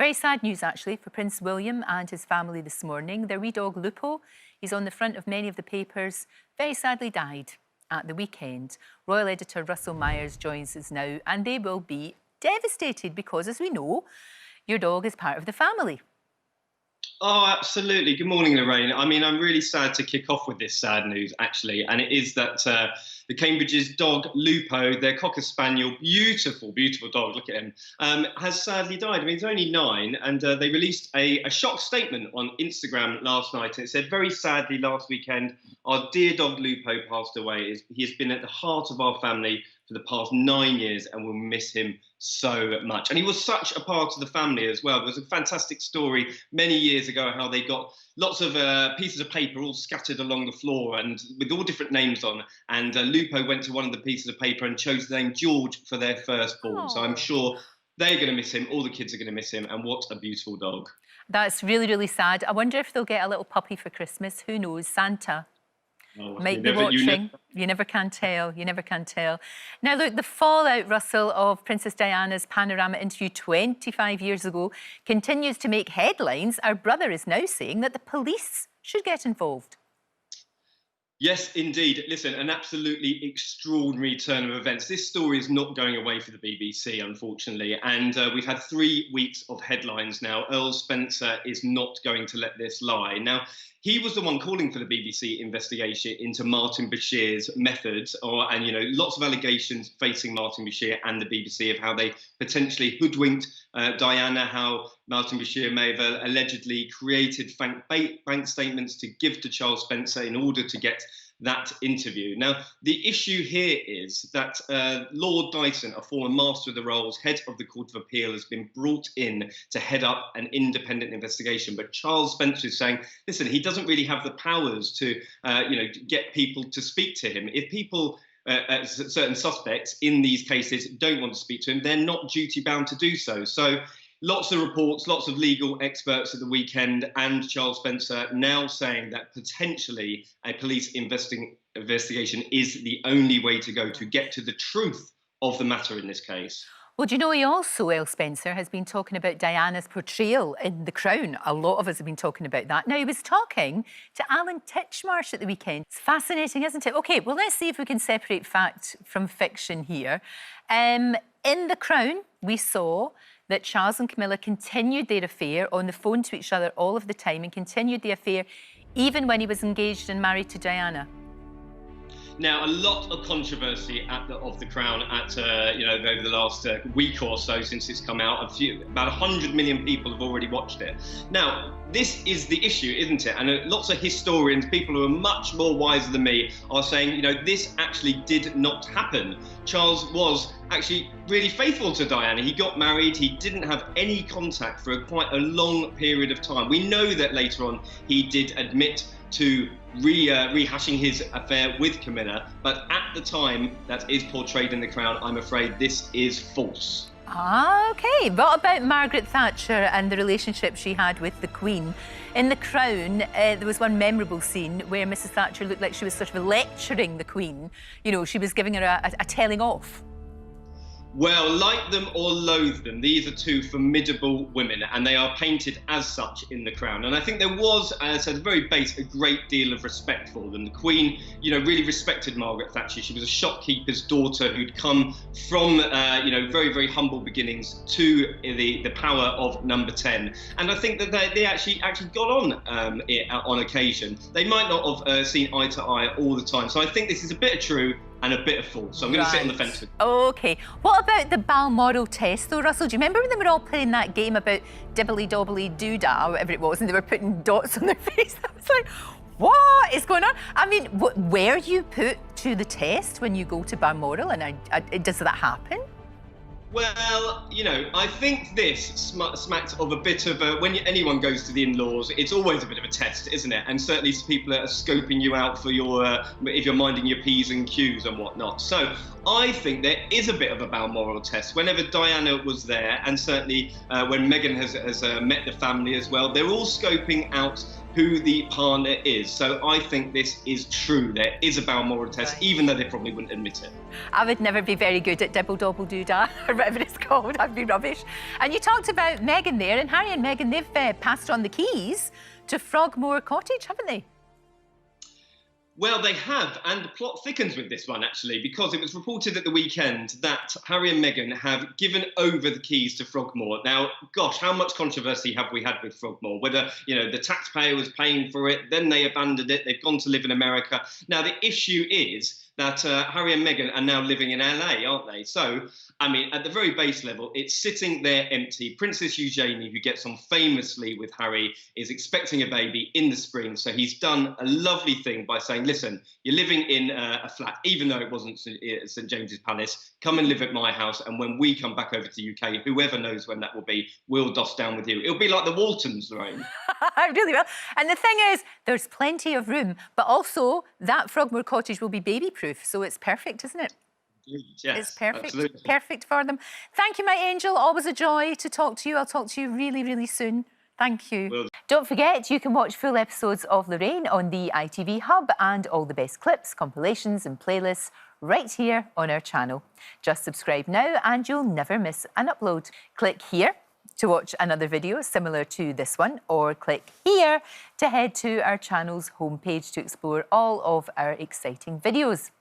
Very sad news, actually, for Prince William and his family this morning. Their wee dog, Lupo, he's on the front of many of the papers, very sadly died at the weekend. Royal editor Russell Myers joins us now, and they will be devastated because, as we know, your dog is part of the family. Oh, absolutely. Good morning, Lorraine. I mean, I'm really sad to kick off with this sad news, actually, and it is that the Cambridge's dog, Lupo, their Cocker Spaniel, beautiful, beautiful dog, look at him, has sadly died. I mean, he's only 9, and they released a shock statement on Instagram last night, and it said, very sadly, last weekend, our dear dog Lupo passed away. He has been at the heart of our family for the past 9 years, and we'll miss him so much. And he was such a part of the family as well. There was a fantastic story many years ago how they got lots of pieces of paper all scattered along the floor and with all different names on. And Lupo went to one of the pieces of paper and chose the name George for their firstborn. So I'm sure they're going to miss him. All the kids are going to miss him. And what a beautiful dog. That's really, really sad. I wonder if they'll get a little puppy for Christmas. Who knows? Santa might be watching. You never can tell. You never can tell. Now, look, the fallout, Russell, of Princess Diana's Panorama interview 25 years ago continues to make headlines. Our brother is now saying that the police should get involved. Yes, indeed. Listen, an absolutely extraordinary turn of events. This story is not going away for the BBC, unfortunately, and we've had 3 weeks of headlines now. Earl Spencer is not going to let this lie. Now, he was the one calling for the BBC investigation into Martin Bashir's methods, and, you know, lots of allegations facing Martin Bashir and the BBC of how they potentially hoodwinked Diana, how Martin Bashir may have allegedly created bank statements to give to Charles Spencer in order to get that interview. Now, the issue here is that Lord Dyson, a former Master of the Rolls, head of the Court of Appeal, has been brought in to head up an independent investigation. But Charles Spencer is saying, listen, he doesn't really have the powers to, get people to speak to him. If people certain suspects in these cases don't want to speak to him, they're not duty-bound to do so. So lots of reports, lots of legal experts at the weekend, and Charles Spencer now saying that potentially a police investigation is the only way to go to get to the truth of the matter in this case. Well, do you know, he also, Earl Spencer, has been talking about Diana's portrayal in The Crown. A lot of us have been talking about that. Now, he was talking to Alan Titchmarsh at the weekend. It's fascinating, isn't it? OK, well, let's see if we can separate fact from fiction here. In The Crown, we saw that Charles and Camilla continued their affair on the phone to each other all of the time and continued the affair even when he was engaged and married to Diana. Now, a lot of controversy of The Crown over the last week or so since it's come out. About 100 million people have already watched it. Now, this is the issue, isn't it? And lots of historians, people who are much more wiser than me, are saying, this actually did not happen. Charles was actually really faithful to Diana. He got married. He didn't have any contact for quite a long period of time. We know that later on he did admit to rehashing his affair with Camilla, but at the time that is portrayed in The Crown, I'm afraid this is false. OK. What about Margaret Thatcher and the relationship she had with the Queen? In The Crown, there was one memorable scene where Mrs Thatcher looked like she was sort of lecturing the Queen. She was giving her a telling off. Well, like them or loathe them, these are two formidable women, and they are painted as such in The Crown. And I think there was, at the very base, a great deal of respect for them. The Queen, really respected Margaret Thatcher. She was a shopkeeper's daughter who'd come from, very, very humble beginnings to the power of number 10. And I think that they actually got on occasion. They might not have seen eye to eye all the time. So I think this is a bit of true and a bit of false. So I'm going to sit on the fence with you. OK. What about the Balmoral test, though, Russell? Do you remember when they were all playing that game about dibbly-dobbly doodah, or whatever it was, and they were putting dots on their face? I was like, what is going on? I mean, were you put to the test when you go to Balmoral? And does that happen? Well, I think this smacked of a bit of when anyone goes to the in-laws, it's always a bit of a test, isn't it? And certainly people are scoping you out for your, if you're minding your P's and Q's and whatnot. So I think there is a bit of a Balmoral test. Whenever Diana was there, and certainly when Meghan has met the family as well, they're all scoping out who the partner is. So I think this is true. There is a Balmoral test, even though they probably wouldn't admit it. I would never be very good at dibble dobble doodah, or whatever it's called. I'd be rubbish. And you talked about Meghan there, and Harry and Meghan, they've passed on the keys to Frogmore Cottage, haven't they? Well, they have, and the plot thickens with this one, actually, because it was reported at the weekend that Harry and Meghan have given over the keys to Frogmore. Now, gosh, how much controversy have we had with Frogmore? Whether, you know, the taxpayer was paying for it, then they abandoned it, they've gone to live in America. Now, the issue is that Harry and Meghan are now living in LA, aren't they? So, I mean, at the very base level, it's sitting there empty. Princess Eugenie, who gets on famously with Harry, is expecting a baby in the spring. So he's done a lovely thing by saying, listen, you're living in a flat, even though it wasn't St James's Palace, come and live at my house. And when we come back over to the UK, whoever knows when that will be, we'll doss down with you. It'll be like the Waltons, Lorraine. I really will. And the thing is, there's plenty of room, but also that Frogmore Cottage will be baby-proof, so it's perfect, isn't it? Yes, it's perfect. absolutely. Perfect for them. Thank you, my angel. Always a joy to talk to you. I'll talk to you really, really soon. Thank you. Well, don't forget, you can watch full episodes of Lorraine on the ITV Hub and all the best clips, compilations and playlists right here on our channel. Just subscribe now and you'll never miss an upload. Click here to watch another video similar to this one, or click here to head to our channel's homepage to explore all of our exciting videos.